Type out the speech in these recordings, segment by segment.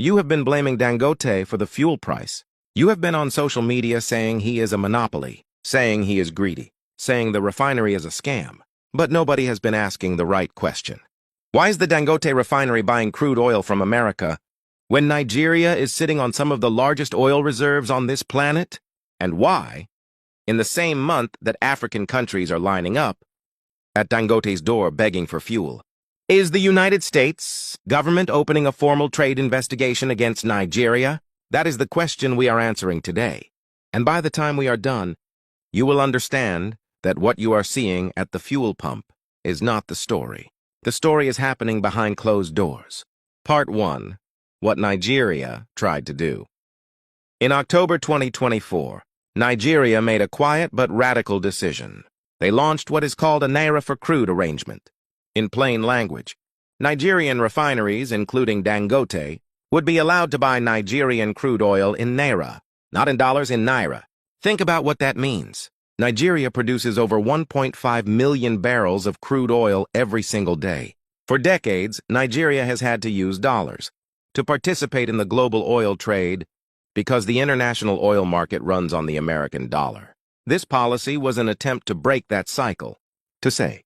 You have been blaming Dangote for the fuel price. You have been on social media saying he is a monopoly, saying he is greedy, saying the refinery is a scam. But nobody has been asking the right question. Why is the Dangote refinery buying crude oil from America when Nigeria is sitting on some of the largest oil reserves on this planet? And why, in the same month that African countries are lining up at Dangote's door begging for fuel, is the United States government opening a formal trade investigation against Nigeria? That is the question we are answering today. And by the time we are done, you will understand that what you are seeing at the fuel pump is not the story. The story is happening behind closed doors. Part 1. What Nigeria tried to do. In October 2024, Nigeria made a quiet but radical decision. They launched what is called a Naira for crude arrangement. In plain language, Nigerian refineries, including Dangote, would be allowed to buy Nigerian crude oil in Naira, not in dollars, in Naira. Think about what that means. Nigeria produces over 1.5 million barrels of crude oil every single day. For decades, Nigeria has had to use dollars to participate in the global oil trade because the international oil market runs on the American dollar. This policy was an attempt to break that cycle, to say,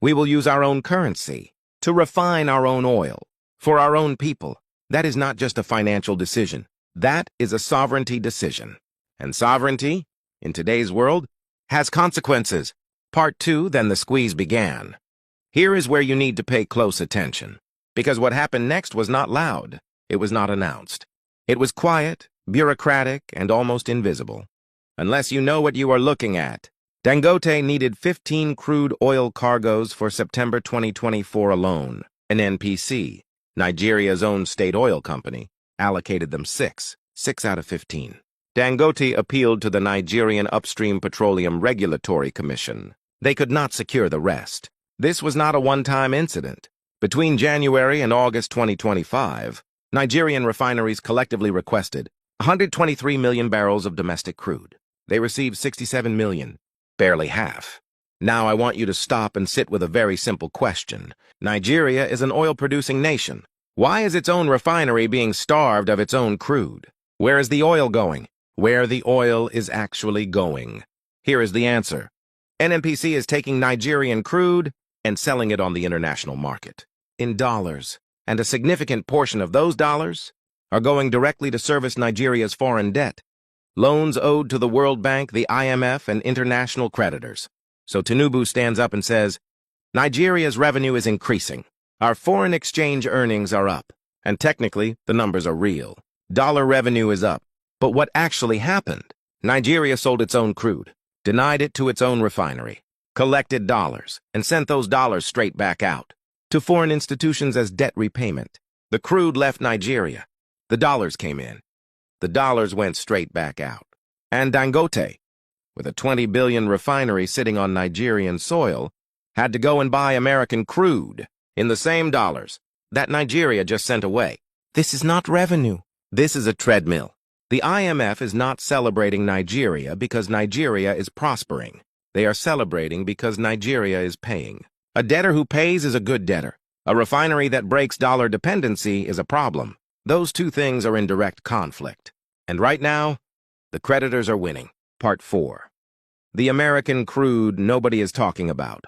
we will use our own currency to refine our own oil for our own people. That is not just a financial decision. That is a sovereignty decision. And sovereignty, in today's world, has consequences. Part 2, then the squeeze began. Here is where you need to pay close attention, because what happened next was not loud. It was not announced. It was quiet, bureaucratic, and almost invisible. Unless you know what you are looking at. Dangote needed 15 crude oil cargoes for September 2024 alone. An NPC, Nigeria's own state oil company, allocated them 6 out of 15. Dangote appealed to the Nigerian Upstream Petroleum Regulatory Commission. They could not secure the rest. This was not a one-time incident. Between January and August 2025, Nigerian refineries collectively requested 123 million barrels of domestic crude. They received 67 million, barely half. Now I want you to stop and sit with a very simple question. Nigeria is an oil-producing nation. Why is its own refinery being starved of its own crude? Where is the oil going? Where the oil is actually going? Here is the answer. NNPC is taking Nigerian crude and selling it on the international market in dollars, and a significant portion of those dollars are going directly to service Nigeria's foreign debt, loans owed to the World Bank, the IMF, and international creditors. So Tinubu stands up and says, Nigeria's revenue is increasing. Our foreign exchange earnings are up, and technically, the numbers are real. Dollar revenue is up. But what actually happened? Nigeria sold its own crude, denied it to its own refinery, collected dollars, and sent those dollars straight back out to foreign institutions as debt repayment. The crude left Nigeria. The dollars came in. The dollars went straight back out. And Dangote, with a 20 billion refinery sitting on Nigerian soil, had to go and buy American crude in the same dollars that Nigeria just sent away. This is not revenue. This is a treadmill. The IMF is not celebrating Nigeria because Nigeria is prospering. They are celebrating because Nigeria is paying. A debtor who pays is a good debtor. A refinery that breaks dollar dependency is a problem. Those two things are in direct conflict. And right now, the creditors are winning. Part 4. The American crude nobody is talking about.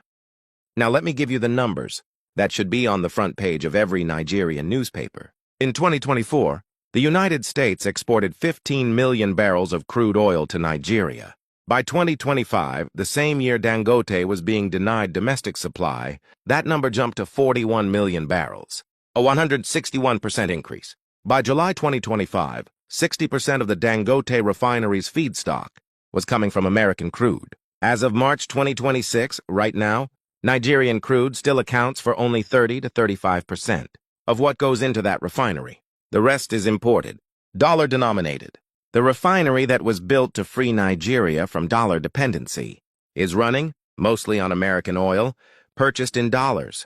Now let me give you the numbers that should be on the front page of every Nigerian newspaper. In 2024, the United States exported 15 million barrels of crude oil to Nigeria. By 2025, the same year Dangote was being denied domestic supply, that number jumped to 41 million barrels, a 161% increase. By July 2025, 60% of the Dangote refinery's feedstock was coming from American crude. As of March 2026, right now, Nigerian crude still accounts for only 30 to 35% of what goes into that refinery. The rest is imported, dollar-denominated. The refinery that was built to free Nigeria from dollar dependency is running, mostly on American oil, purchased in dollars.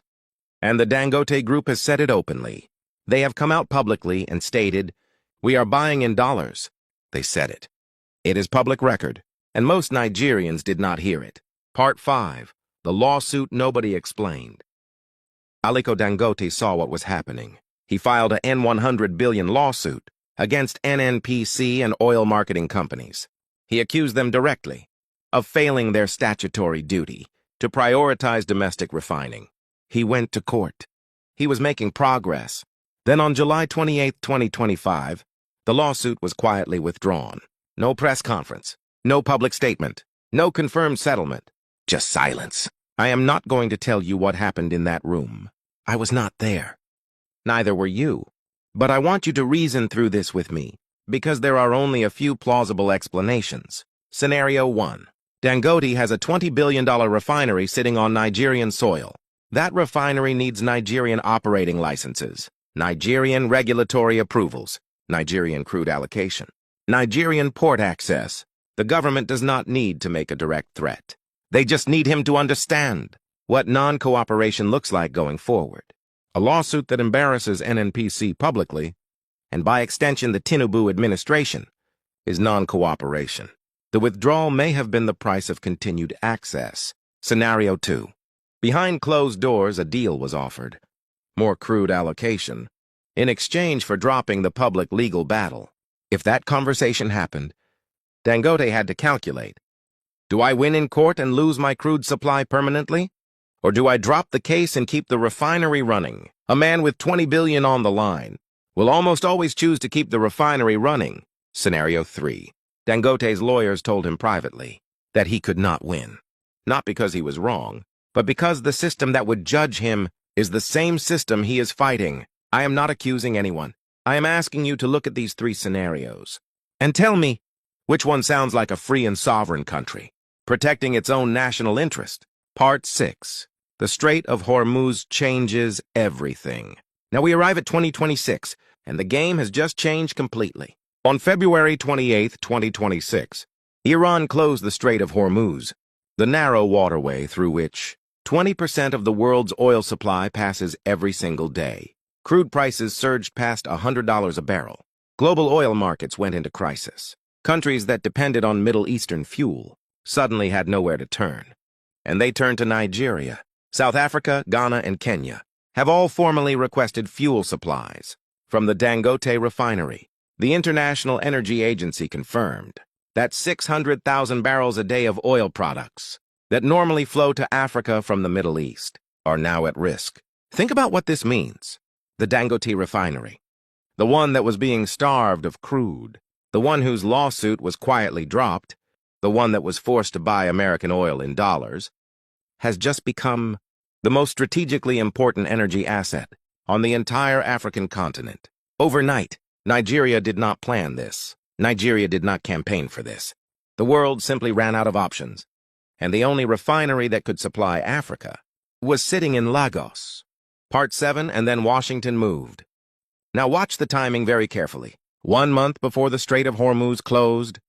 And the Dangote Group has said it openly. They have come out publicly and stated, "We are buying in dollars." They said it. It is public record, and most Nigerians did not hear it. Part 5. The lawsuit nobody explained. Aliko Dangote saw what was happening. He filed a N$100 billion lawsuit against NNPC and oil marketing companies. He accused them directly of failing their statutory duty to prioritize domestic refining. He went to court. He was making progress. Then on July 28, 2025, the lawsuit was quietly withdrawn. No press conference, no public statement, no confirmed settlement, just silence. I am not going to tell you what happened in that room. I was not there. Neither were you. But I want you to reason through this with me, because there are only a few plausible explanations. Scenario 1. Dangote has a $20 billion refinery sitting on Nigerian soil. That refinery needs Nigerian operating licenses, Nigerian regulatory approvals, Nigerian crude allocation, Nigerian port access. The government does not need to make a direct threat. They just need him to understand what non-cooperation looks like going forward. A lawsuit that embarrasses NNPC publicly, and by extension the Tinubu administration, is non-cooperation. The withdrawal may have been the price of continued access. Scenario 2. Behind closed doors, a deal was offered. More crude allocation, in exchange for dropping the public legal battle. If that conversation happened, Dangote had to calculate, do I win in court and lose my crude supply permanently? Or do I drop the case and keep the refinery running? A man with $20 billion on the line will almost always choose to keep the refinery running. Scenario 3. Dangote's lawyers told him privately that he could not win. Not because he was wrong, but because the system that would judge him is the same system he is fighting. I am not accusing anyone. I am asking you to look at these 3 scenarios and tell me which one sounds like a free and sovereign country, protecting its own national interest. Part 6. The Strait of Hormuz changes everything. Now we arrive at 2026, and the game has just changed completely. On February 28, 2026, Iran closed the Strait of Hormuz, the narrow waterway through which 20% of the world's oil supply passes every single day. Crude prices surged past $100 a barrel. Global oil markets went into crisis. Countries that depended on Middle Eastern fuel suddenly had nowhere to turn. And they turned to Nigeria. South Africa, Ghana, and Kenya have all formally requested fuel supplies from the Dangote refinery. The International Energy Agency confirmed that 600,000 barrels a day of oil products that normally flow to Africa from the Middle East are now at risk. Think about what this means. The Dangote refinery, the one that was being starved of crude, the one whose lawsuit was quietly dropped, the one that was forced to buy American oil in dollars, has just become the most strategically important energy asset on the entire African continent. Overnight, Nigeria did not plan this. Nigeria did not campaign for this. The world simply ran out of options, and the only refinery that could supply Africa was sitting in Lagos. Part 7, and then Washington moved. Now watch the timing very carefully. 1 month before the Strait of Hormuz closed,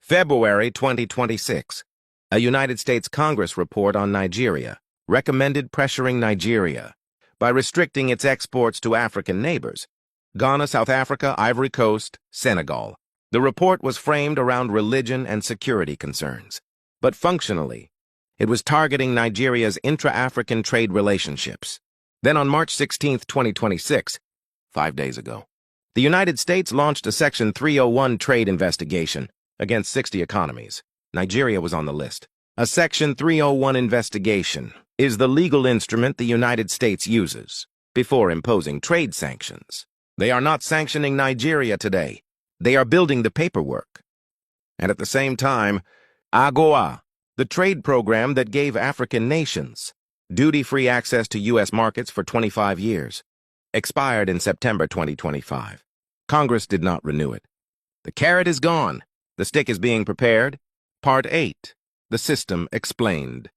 February 2026, a United States Congress report on Nigeria recommended pressuring Nigeria by restricting its exports to African neighbors, Ghana, South Africa, Ivory Coast, Senegal. The report was framed around religion and security concerns, but functionally, it was targeting Nigeria's intra-African trade relationships. Then on March 16, 2026, 5 days ago, the United States launched a Section 301 trade investigation against 60 economies. Nigeria was on the list. A Section 301 investigation is the legal instrument the United States uses before imposing trade sanctions. They are not sanctioning Nigeria today. They are building the paperwork. And at the same time, AGOA, the trade program that gave African nations duty-free access to U.S. markets for 25 years, expired in September 2025. Congress did not renew it. The carrot is gone. The stick is being prepared. Part 8. The System Explained.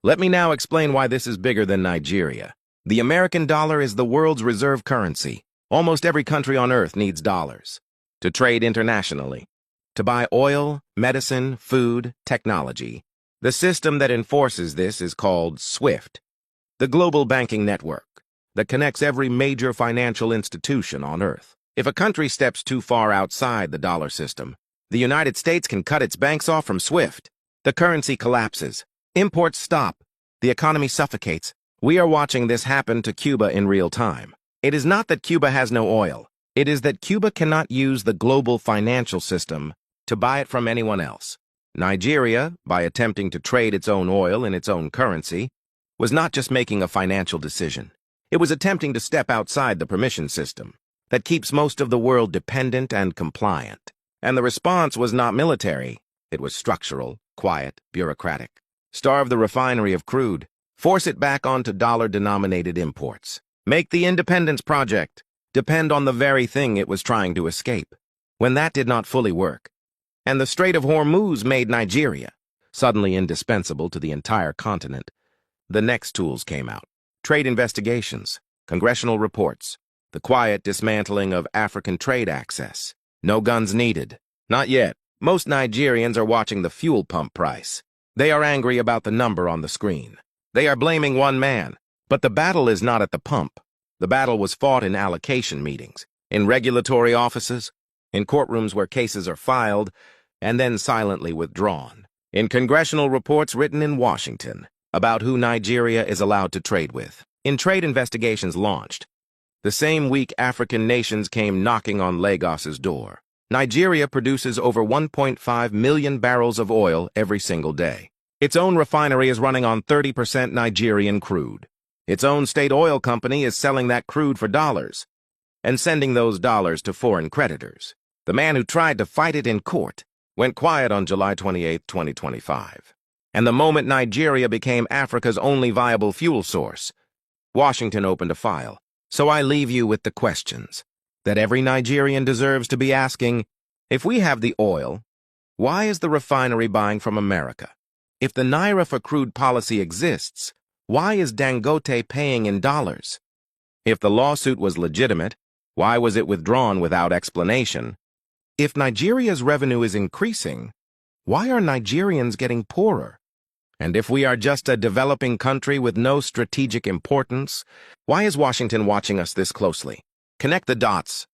Let me now explain why this is bigger than Nigeria. The American dollar is the world's reserve currency. Almost every country on earth needs dollars to trade internationally, to buy oil, medicine, food, technology. The system that enforces this is called SWIFT, the global banking network that connects every major financial institution on earth. If a country steps too far outside the dollar system, the United States can cut its banks off from SWIFT. The currency collapses. Imports stop. The economy suffocates. We are watching this happen to Cuba in real time. It is not that Cuba has no oil. It is that Cuba cannot use the global financial system to buy it from anyone else. Nigeria, by attempting to trade its own oil in its own currency, was not just making a financial decision. It was attempting to step outside the permission system that keeps most of the world dependent and compliant. And the response was not military. It was structural, quiet, bureaucratic. Starve the refinery of crude. Force it back onto dollar-denominated imports. Make the Independence Project depend on the very thing it was trying to escape. When that did not fully work, and the Strait of Hormuz made Nigeria suddenly indispensable to the entire continent, the next tools came out. Trade investigations, congressional reports, the quiet dismantling of African trade access. No guns needed. Not yet. Most Nigerians are watching the fuel pump price. They are angry about the number on the screen. They are blaming one man. But the battle is not at the pump. The battle was fought in allocation meetings, in regulatory offices, in courtrooms where cases are filed and then silently withdrawn, in congressional reports written in Washington about who Nigeria is allowed to trade with, in trade investigations launched. The same week African nations came knocking on Lagos's door. Nigeria produces over 1.5 million barrels of oil every single day. Its own refinery is running on 30% Nigerian crude. Its own state oil company is selling that crude for dollars and sending those dollars to foreign creditors. The man who tried to fight it in court went quiet on July 28, 2025. And the moment Nigeria became Africa's only viable fuel source, Washington opened a file. So I leave you with the questions that every Nigerian deserves to be asking. If we have the oil, why is the refinery buying from America? If the Naira for crude policy exists, why is Dangote paying in dollars? If the lawsuit was legitimate, why was it withdrawn without explanation? If Nigeria's revenue is increasing, why are Nigerians getting poorer? And if we are just a developing country with no strategic importance, why is Washington watching us this closely? Connect the dots